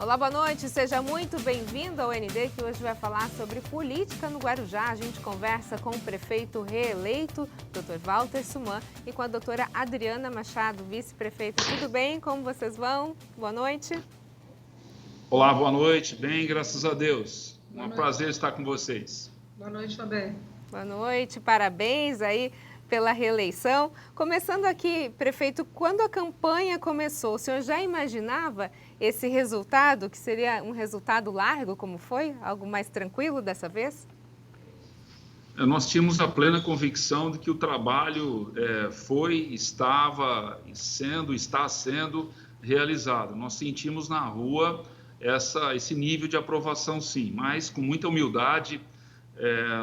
Olá, boa noite, seja muito bem-vindo ao ND, que hoje vai falar sobre política no Guarujá. A gente conversa com o prefeito reeleito, Dr. Walter Suman, e com a doutora Adriana Machado, vice-prefeita. Tudo bem? Como vocês vão? Boa noite. Olá, boa noite. Bem, graças a Deus. Um prazer estar com vocês. Boa noite também. Boa noite, parabéns aí pela reeleição. Começando aqui, prefeito, quando a campanha começou, o senhor já imaginava esse resultado, que seria um resultado largo, como foi? Algo mais tranquilo dessa vez? Nós tínhamos a plena convicção de que o trabalho está sendo realizado. Nós sentimos na rua esse nível de aprovação, sim, mas com muita humildade.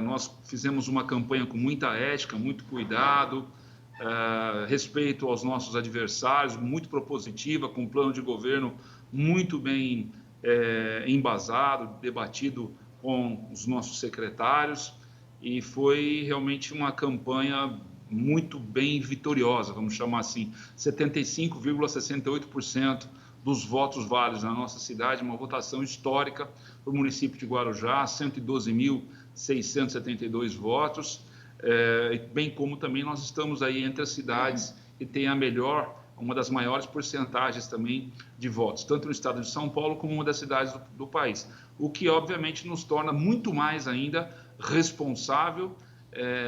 Nós fizemos uma campanha com muita ética, muito cuidado, respeito aos nossos adversários, muito propositiva, com um plano de governo muito bem embasado, debatido com os nossos secretários, e foi realmente uma campanha muito bem vitoriosa, vamos chamar assim, 75,68% dos votos válidos na nossa cidade, uma votação histórica para o município de Guarujá, 112.672 votos, bem como também nós estamos aí entre as cidades que têm uma das maiores porcentagens também de votos, tanto no estado de São Paulo como uma das cidades do país, o que obviamente nos torna muito mais ainda responsável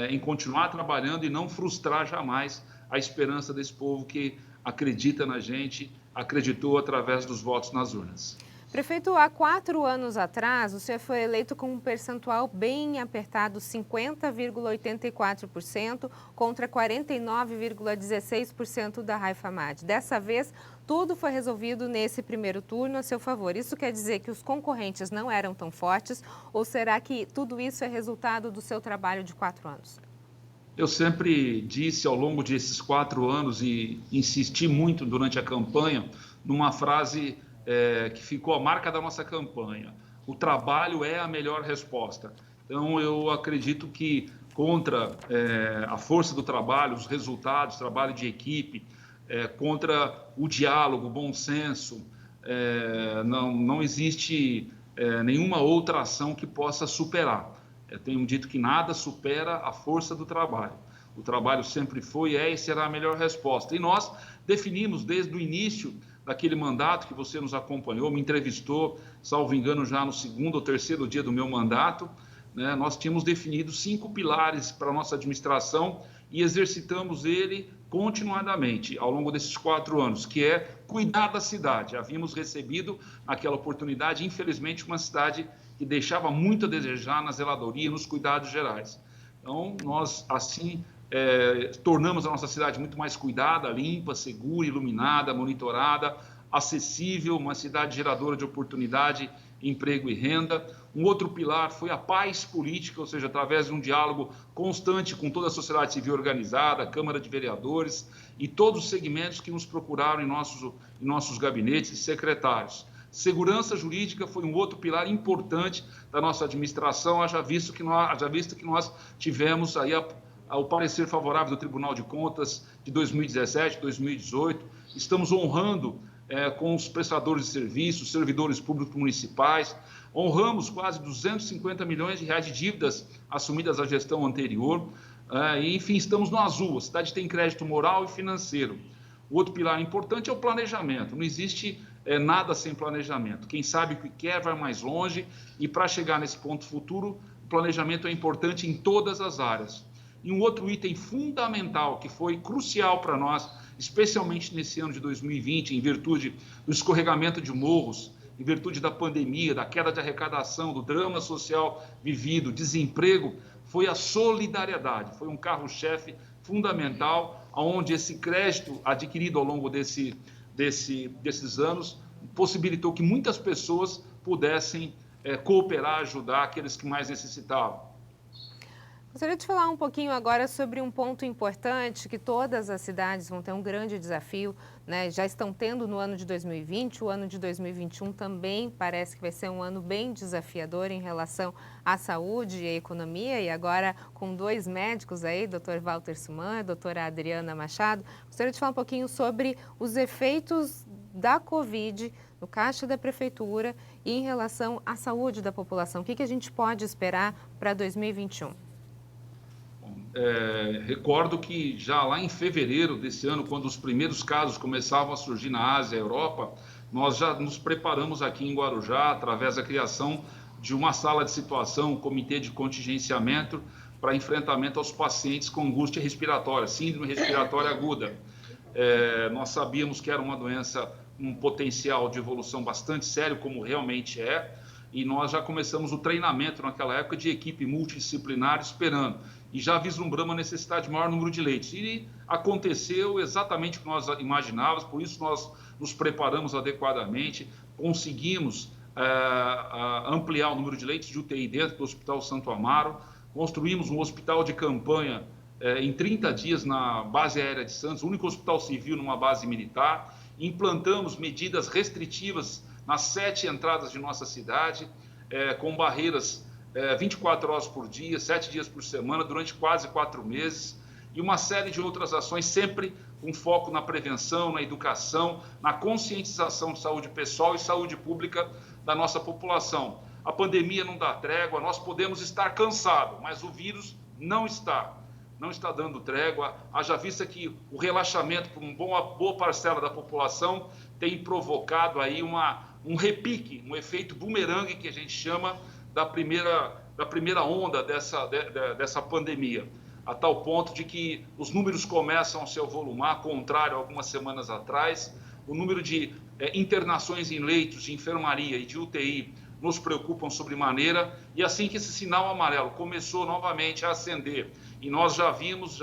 em continuar trabalhando e não frustrar jamais a esperança desse povo que acredita na gente, acreditou através dos votos nas urnas. Prefeito, há 4 anos atrás, o senhor foi eleito com um percentual bem apertado, 50,84% contra 49,16% da Raifa Mad. Dessa vez, tudo foi resolvido nesse primeiro turno a seu favor. Isso quer dizer que os concorrentes não eram tão fortes, ou será que tudo isso é resultado do seu trabalho de 4 anos? Eu sempre disse ao longo desses 4 anos e insisti muito durante a campanha numa frase que ficou a marca da nossa campanha: o trabalho é a melhor resposta. Então eu acredito que contra a força do trabalho, os resultados, trabalho de equipe, contra o diálogo, o bom senso, não existe nenhuma outra ação que possa superar. Eu tenho dito que nada supera a força do trabalho. O trabalho sempre foi, e será a melhor resposta. E nós definimos desde o início daquele mandato que você nos acompanhou, me entrevistou, salvo engano, já no 2º ou 3º dia do meu mandato, né? Nós tínhamos definido 5 pilares para a nossa administração e exercitamos ele continuadamente ao longo desses 4 anos, que é cuidar da cidade. Havíamos recebido aquela oportunidade, infelizmente, uma cidade que deixava muito a desejar na zeladoria e nos cuidados gerais. Então, nós, assim, tornamos a nossa cidade muito mais cuidada, limpa, segura, iluminada, monitorada, acessível, uma cidade geradora de oportunidade, emprego e renda. Um outro pilar foi a paz política, ou seja, através de um diálogo constante com toda a sociedade civil organizada, a Câmara de Vereadores e todos os segmentos que nos procuraram em nossos gabinetes e secretários. Segurança jurídica foi um outro pilar importante da nossa administração, haja visto que nós tivemos aí o parecer favorável do Tribunal de Contas de 2017, 2018. Estamos honrando com os prestadores de serviços, servidores públicos municipais. Honramos quase 250 milhões de reais de dívidas assumidas à gestão anterior. E, enfim, estamos no azul. A cidade tem crédito moral e financeiro. O outro pilar importante é o planejamento. Não existe nada sem planejamento. Quem sabe o que quer vai mais longe, e para chegar nesse ponto futuro, o planejamento é importante em todas as áreas. E um outro item fundamental, que foi crucial para nós, especialmente nesse ano de 2020, em virtude do escorregamento de morros, em virtude da pandemia, da queda de arrecadação, do drama social vivido, desemprego, foi a solidariedade. Foi um carro-chefe fundamental, onde esse crédito adquirido ao longo desses anos possibilitou que muitas pessoas pudessem cooperar, ajudar aqueles que mais necessitavam. Gostaria de falar um pouquinho agora sobre um ponto importante que todas as cidades vão ter um grande desafio, né? Já estão tendo no ano de 2020, o ano de 2021 também parece que vai ser um ano bem desafiador em relação à saúde e à economia, e agora com 2 médicos aí, Dr. Walter Suman e doutora Adriana Machado. Gostaria de falar um pouquinho sobre os efeitos da Covid no caixa da Prefeitura e em relação à saúde da população? O que a gente pode esperar para 2021? Recordo que já lá em fevereiro desse ano, quando os primeiros casos começavam a surgir na Ásia e Europa, nós já nos preparamos aqui em Guarujá, através da criação de uma sala de situação, um comitê de contingenciamento para enfrentamento aos pacientes com angústia respiratória, síndrome respiratória aguda. Nós sabíamos que era uma doença, um potencial de evolução bastante sério, como realmente é, e nós já começamos o treinamento naquela época de equipe multidisciplinar esperando, e já vislumbramos a necessidade de maior número de leitos. E aconteceu exatamente o que nós imaginávamos, por isso nós nos preparamos adequadamente, conseguimos ampliar o número de leitos de UTI dentro do Hospital Santo Amaro, construímos um hospital de campanha em 30 dias na base aérea de Santos, o único hospital civil numa base militar, implantamos medidas restritivas nas 7 entradas de nossa cidade, com barreiras 24 horas por dia, 7 dias por semana, durante quase 4 meses, e uma série de outras ações, sempre com foco na prevenção, na educação, na conscientização de saúde pessoal e saúde pública da nossa população. A pandemia não dá trégua, nós podemos estar cansados, mas o vírus não está dando trégua, haja vista que o relaxamento por uma boa parcela da população tem provocado aí um repique, um efeito bumerangue que a gente chama da primeira onda dessa pandemia, a tal ponto de que os números começam a se avolumar, contrário a algumas semanas atrás, o número de internações em leitos de enfermaria e de UTI nos preocupam sobremaneira, e assim que esse sinal amarelo começou novamente a acender, e nós já vimos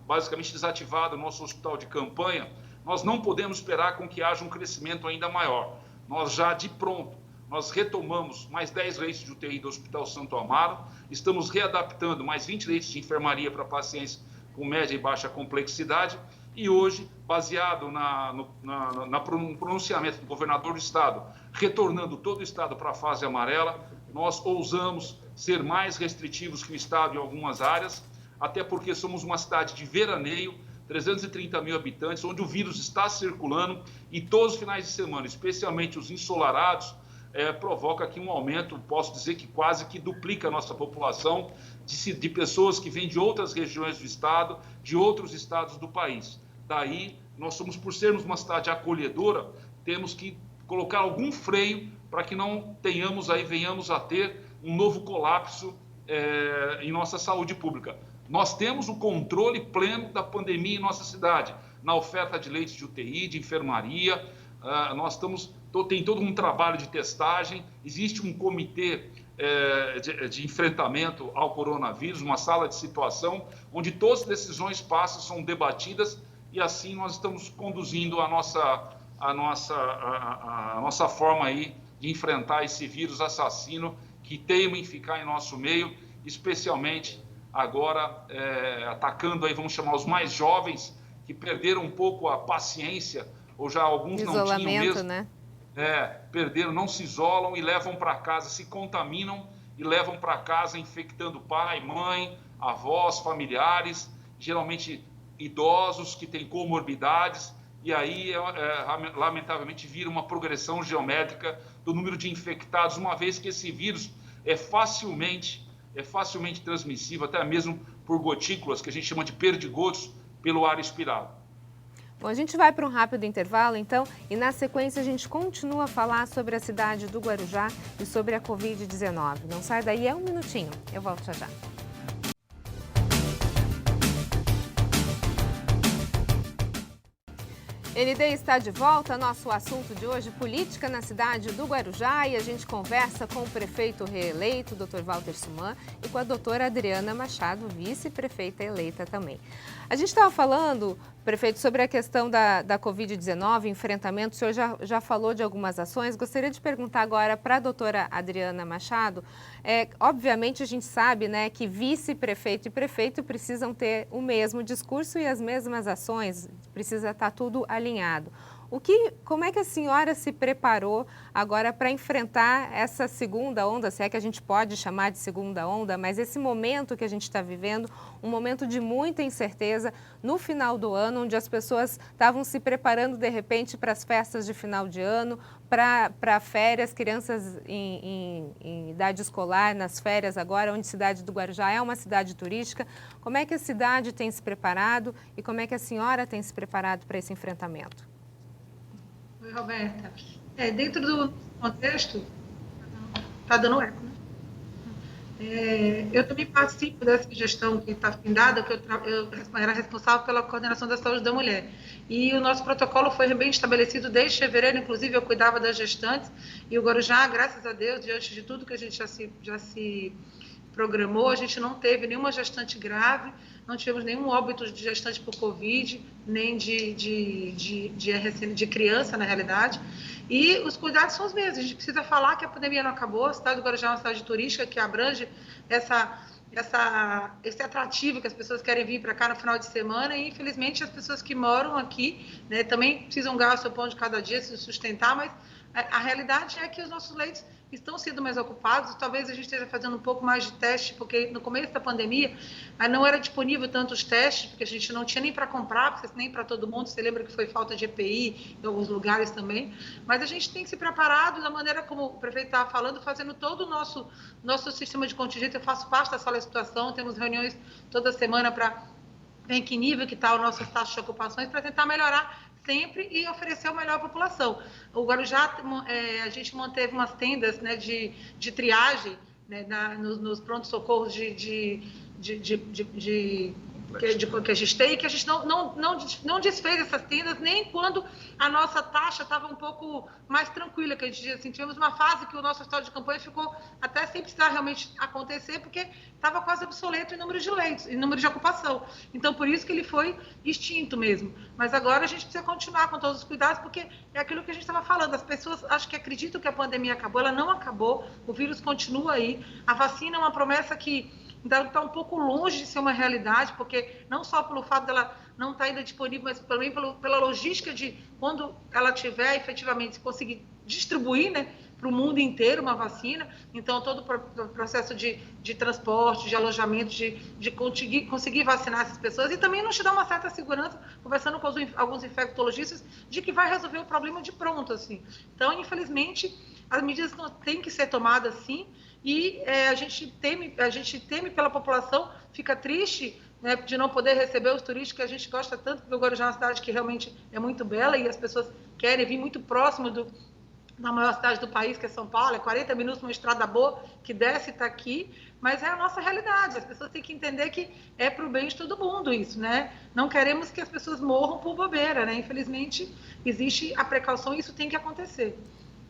basicamente desativado o nosso hospital de campanha, nós não podemos esperar com que haja um crescimento ainda maior. Nós já de pronto, nós retomamos mais 10 leitos de UTI do Hospital Santo Amaro, estamos readaptando mais 20 leitos de enfermaria para pacientes com média e baixa complexidade, e hoje, baseado no pronunciamento do governador do estado, retornando todo o estado para a fase amarela, nós ousamos ser mais restritivos que o estado em algumas áreas, até porque somos uma cidade de veraneio, 330 mil habitantes, onde o vírus está circulando, e todos os finais de semana, especialmente os ensolarados, provoca aqui um aumento, posso dizer que quase que duplica a nossa população de pessoas que vêm de outras regiões do estado, de outros estados do país. Daí, por sermos uma cidade acolhedora, temos que colocar algum freio para que não venhamos a ter um novo colapso em nossa saúde pública. Nós temos o controle pleno da pandemia em nossa cidade, na oferta de leitos de UTI, de enfermaria, tem todo um trabalho de testagem, existe um comitê de enfrentamento ao coronavírus, uma sala de situação, onde todas as decisões passam, são debatidas, e assim nós estamos conduzindo a nossa forma aí de enfrentar esse vírus assassino que teima em ficar em nosso meio, especialmente agora atacando aí, vamos chamar, os mais jovens, que perderam um pouco a paciência, ou já alguns não tinham mesmo, né? Perderam, não se isolam e levam para casa, se contaminam e levam para casa infectando pai, mãe, avós, familiares, geralmente idosos que têm comorbidades, e aí lamentavelmente vira uma progressão geométrica do número de infectados, uma vez que esse vírus é facilmente transmissível, até mesmo por gotículas, que a gente chama de perdigotos, pelo ar expirado. Bom, a gente vai para um rápido intervalo, então, e na sequência a gente continua a falar sobre a cidade do Guarujá e sobre a Covid-19. Não sai daí, um minutinho. Eu volto já já. ND está de volta. Nosso assunto de hoje, política na cidade do Guarujá, e a gente conversa com o prefeito reeleito, Dr. Walter Suman, e com a doutora Adriana Machado, vice-prefeita eleita também. A gente estava falando, prefeito, sobre a questão da Covid-19, enfrentamento. O senhor já falou de algumas ações. Gostaria de perguntar agora para a doutora Adriana Machado. Obviamente, a gente sabe, né, que vice-prefeito e prefeito precisam ter o mesmo discurso e as mesmas ações, precisa estar tudo alinhado. Como é que a senhora se preparou agora para enfrentar essa segunda onda, se é que a gente pode chamar de segunda onda, mas esse momento que a gente está vivendo, um momento de muita incerteza no final do ano, onde as pessoas estavam se preparando de repente para as festas de final de ano, para férias, crianças em idade escolar, nas férias agora, onde a cidade do Guarujá é uma cidade turística. Como é que a cidade tem se preparado e como é que a senhora tem se preparado para esse enfrentamento? Oi, Roberta. Dentro do contexto, está dando eco, né? Eu também participo dessa gestão que está findada, que eu era responsável pela coordenação da saúde da mulher. E o nosso protocolo foi bem estabelecido desde fevereiro, inclusive eu cuidava das gestantes, e o Guarujá, graças a Deus, diante de tudo que a gente já se programou, a gente não teve nenhuma gestante grave, não tivemos nenhum óbito de gestante por Covid, nem de criança, na realidade. E os cuidados são os mesmos. A gente precisa falar que a pandemia não acabou. A cidade do Guarujá é uma cidade turística que abrange esse atrativo que as pessoas querem vir para cá no final de semana e, infelizmente, as pessoas que moram aqui, né, também precisam ganhar o seu pão de cada dia, se sustentar, mas a realidade é que os nossos leitos estão sendo mais ocupados, talvez a gente esteja fazendo um pouco mais de teste, porque no começo da pandemia não era disponível tantos testes, porque a gente não tinha nem para comprar, porque nem para todo mundo, você lembra que foi falta de EPI em alguns lugares também, mas a gente tem que se preparado da maneira como o prefeito estava falando, fazendo todo o nosso sistema de contingente. Eu faço parte da sala de situação, temos reuniões toda semana para ver em que nível que está a nossa taxa de ocupações, para tentar melhorar sempre e oferecer o melhor à população. O Guarujá, a gente manteve umas tendas, né, de triagem, né, nos prontos-socorros que a gente tem, que a gente não desfez essas tendas nem quando a nossa taxa estava um pouco mais tranquila, que a gente assim, tivemos uma fase que o nosso hospital de campanha ficou até sem precisar realmente acontecer, porque estava quase obsoleto em número de leitos, em número de ocupação. Então, por isso que ele foi extinto mesmo. Mas agora a gente precisa continuar com todos os cuidados, porque é aquilo que a gente estava falando, as pessoas acho que acreditam que a pandemia acabou, ela não acabou, o vírus continua aí, a vacina é uma promessa que está um pouco longe de ser uma realidade, porque não só pelo fato dela não estar ainda disponível, mas também pela logística de quando ela tiver efetivamente conseguir distribuir, né, para o mundo inteiro uma vacina. Então, todo o processo de transporte, de alojamento, de conseguir vacinar essas pessoas e também nos dá uma certa segurança, conversando com alguns infectologistas, de que vai resolver o problema de pronto, assim. Então, infelizmente, as medidas têm que ser tomadas, sim, e a gente teme pela população, fica triste, né, de não poder receber os turistas que a gente gosta tanto, porque o Guarujá é uma cidade que realmente é muito bela e as pessoas querem vir muito próximo da maior cidade do país, que é São Paulo, é 40 minutos numa estrada boa, que desce e está aqui, mas é a nossa realidade, as pessoas têm que entender que é para o bem de todo mundo isso, né? Não queremos que as pessoas morram por bobeira, né? Infelizmente, existe a precaução e isso tem que acontecer.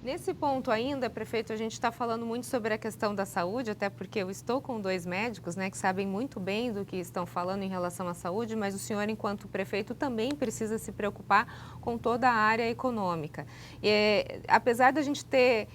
Nesse ponto ainda, prefeito, a gente está falando muito sobre a questão da saúde, até porque eu estou com 2 médicos, né, que sabem muito bem do que estão falando em relação à saúde, mas o senhor, enquanto prefeito, também precisa se preocupar com toda a área econômica. Apesar da gente ter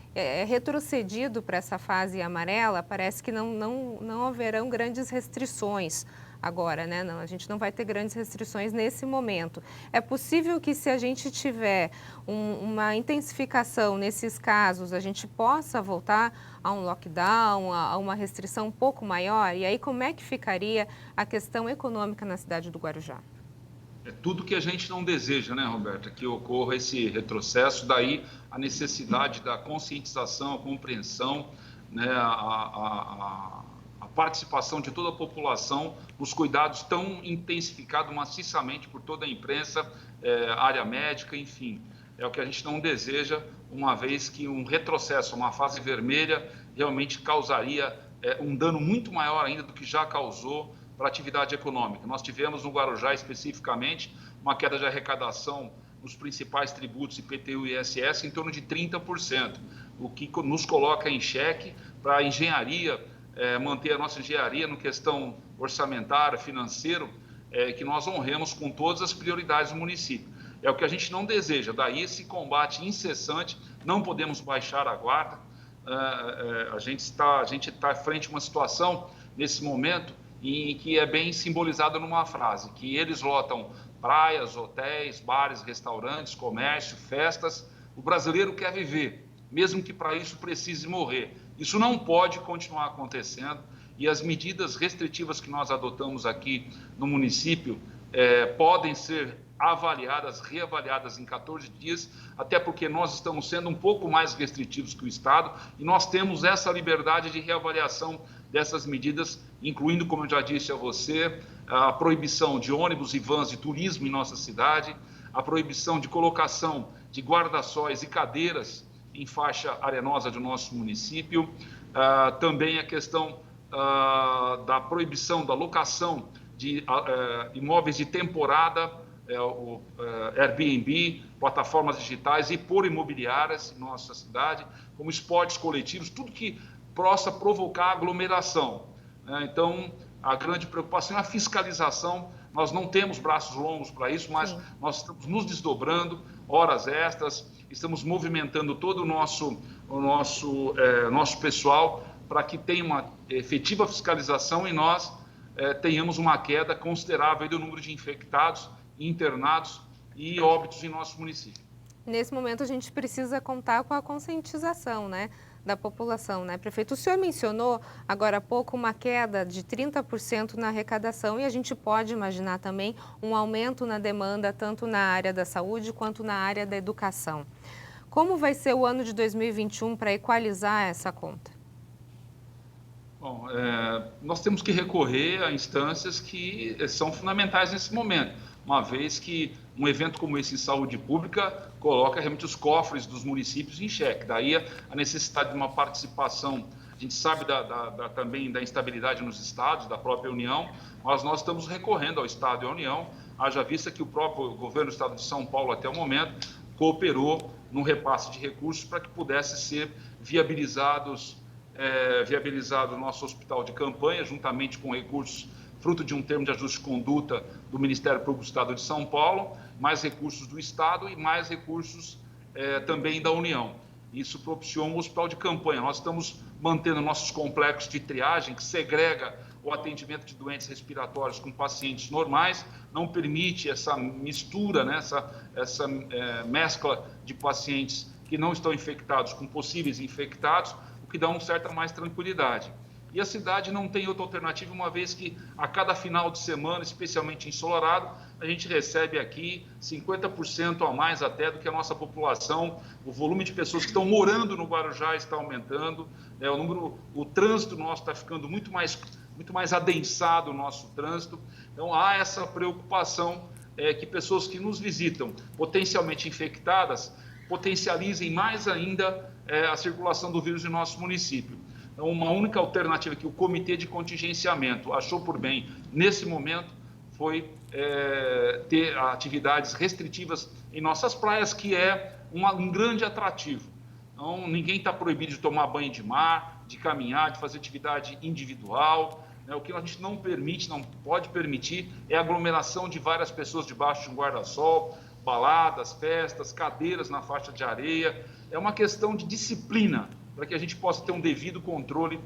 retrocedido para essa fase amarela, parece que não haverão grandes restrições agora, né? Não, a gente não vai ter grandes restrições nesse momento. É possível que, se a gente tiver uma intensificação nesses casos, a gente possa voltar a um lockdown, a uma restrição um pouco maior? E aí, como é que ficaria a questão econômica na cidade do Guarujá? É tudo que a gente não deseja, né, Roberta, que ocorra esse retrocesso, daí a necessidade da conscientização, a compreensão, né, a participação de toda a população nos cuidados tão intensificados maciçamente por toda a imprensa, área médica, enfim. É o que a gente não deseja, uma vez que um retrocesso, uma fase vermelha, realmente causaria um dano muito maior ainda do que já causou para a atividade econômica. Nós tivemos no Guarujá, especificamente, uma queda de arrecadação nos principais tributos IPTU e ISS em torno de 30%, o que nos coloca em xeque para a engenharia, manter a nossa engenharia no questão orçamentária, financeiro, que nós honremos com todas as prioridades do município. É o que a gente não deseja, daí esse combate incessante, não podemos baixar a guarda. A gente está frente a uma situação, nesse momento, em que é bem simbolizada numa frase, que eles lotam praias, hotéis, bares, restaurantes, comércio, festas. O brasileiro quer viver, mesmo que para isso precise morrer. Isso não pode continuar acontecendo e as medidas restritivas que nós adotamos aqui no município podem ser avaliadas, reavaliadas em 14 dias, até porque nós estamos sendo um pouco mais restritivos que o Estado e nós temos essa liberdade de reavaliação dessas medidas, incluindo, como eu já disse a você, a proibição de ônibus e vans de turismo em nossa cidade, a proibição de colocação de guarda-sóis e cadeiras em faixa arenosa do nosso município, também a questão da proibição da locação de imóveis de temporada, o Airbnb, plataformas digitais e por imobiliárias em nossa cidade, como esportes coletivos, tudo que possa provocar aglomeração. Então, a grande preocupação é a fiscalização. Nós não temos braços longos para isso, mas nós estamos nos desdobrando, horas extras, estamos movimentando todo o nosso pessoal para que tenha uma efetiva fiscalização e nós tenhamos uma queda considerável do número de infectados, internados e óbitos em nosso município. Nesse momento a gente precisa contar com a conscientização, né, da população, né, prefeito? O senhor mencionou agora há pouco uma queda de 30% na arrecadação e a gente pode imaginar também um aumento na demanda tanto na área da saúde quanto na área da educação. Como vai ser o ano de 2021 para equalizar essa conta? Bom, nós temos que recorrer a instâncias que são fundamentais nesse momento, uma vez que um evento como esse em saúde pública coloca realmente os cofres dos municípios em xeque. Daí a necessidade de uma participação. A gente sabe também da instabilidade nos estados, da própria União, mas nós estamos recorrendo ao Estado e à União, haja vista que o próprio governo do Estado de São Paulo, até o momento, cooperou no repasse de recursos para que pudesse ser viabilizado o nosso hospital de campanha, juntamente com recursos fruto de um termo de ajuste de conduta do Ministério Público do Estado de São Paulo, mais recursos do Estado e mais recursos também da União. Isso propiciou um hospital de campanha. Nós estamos mantendo nossos complexos de triagem, que segrega o atendimento de doentes respiratórios com pacientes normais, não permite essa mistura, né, essa mescla de pacientes que não estão infectados com possíveis infectados, o que dá uma certa mais tranquilidade. E a cidade não tem outra alternativa, uma vez que a cada final de semana, especialmente ensolarado, a gente recebe aqui 50% a mais até do que a nossa população. O volume de pessoas que estão morando no Guarujá está aumentando, né? O trânsito nosso está ficando muito mais adensado, o nosso trânsito. Então, há essa preocupação que pessoas que nos visitam potencialmente infectadas potencializem mais ainda a circulação do vírus em nosso município. Então, uma única alternativa que o Comitê de Contingenciamento achou por bem, nesse momento, foi ter atividades restritivas em nossas praias, que é um grande atrativo. Então, ninguém está proibido de tomar banho de mar, de caminhar, de fazer atividade individual. Né? O que a gente não permite, não pode permitir, é a aglomeração de várias pessoas debaixo de um guarda-sol, baladas, festas, cadeiras na faixa de areia. É uma questão de disciplina, para que a gente possa ter um devido controle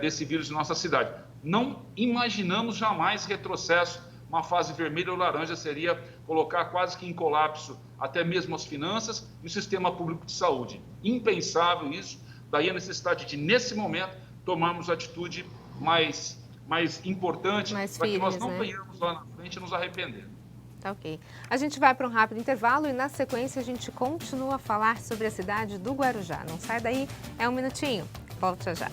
desse vírus em nossa cidade. Não imaginamos jamais retrocesso. Uma fase vermelha ou laranja seria colocar quase que em colapso até mesmo as finanças e o sistema público de saúde. Impensável isso, daí a necessidade de, nesse momento, tomarmos atitude mais importante para que nós não venhamos lá na frente nos arrepender. Tá ok. A gente vai para um rápido intervalo e, na sequência, a gente continua a falar sobre a cidade do Guarujá. Não sai daí, é um minutinho. Volta já.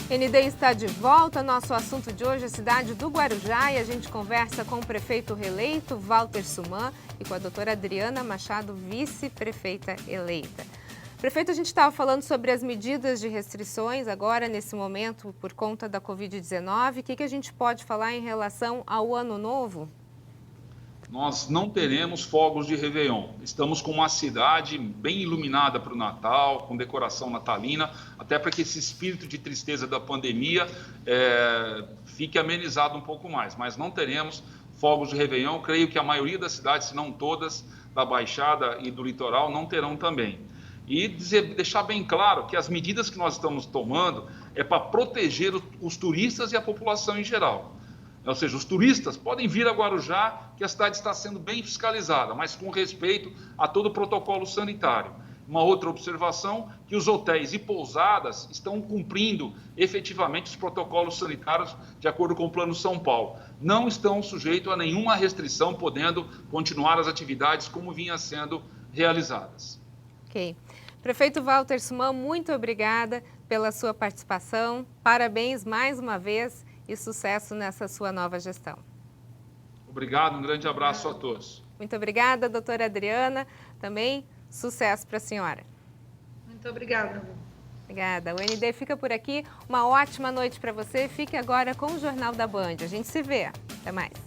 ND está de volta. Nosso assunto de hoje é a cidade do Guarujá e a gente conversa com o prefeito reeleito, Walter Suman, e com a doutora Adriana Machado, vice-prefeita eleita. Prefeito, a gente estava falando sobre as medidas de restrições agora, nesse momento, por conta da Covid-19. O que a gente pode falar em relação ao Ano Novo? Nós não teremos fogos de Réveillon. Estamos com uma cidade bem iluminada para o Natal, com decoração natalina, até para que esse espírito de tristeza da pandemia fique amenizado um pouco mais. Mas não teremos fogos de Réveillon. Creio que a maioria das cidades, se não todas, da Baixada e do Litoral, não terão também. E deixar bem claro que as medidas que nós estamos tomando, é para proteger os turistas e a população em geral. Ou seja, os turistas podem vir a Guarujá, que a cidade está sendo bem fiscalizada, mas com respeito a todo o protocolo sanitário. Uma outra observação, que os hotéis e pousadas estão cumprindo efetivamente os protocolos sanitários de acordo com o Plano São Paulo. Não estão sujeitos a nenhuma restrição, podendo continuar as atividades como vinha sendo realizadas. Ok. Prefeito Walter Suman, muito obrigada pela sua participação. Parabéns mais uma vez e sucesso nessa sua nova gestão. Obrigado, um grande abraço a todos. Muito obrigada, doutora Adriana. Também sucesso para a senhora. Muito obrigada. Obrigada. O ND fica por aqui. Uma ótima noite para você. Fique agora com o Jornal da Band. A gente se vê. Até mais.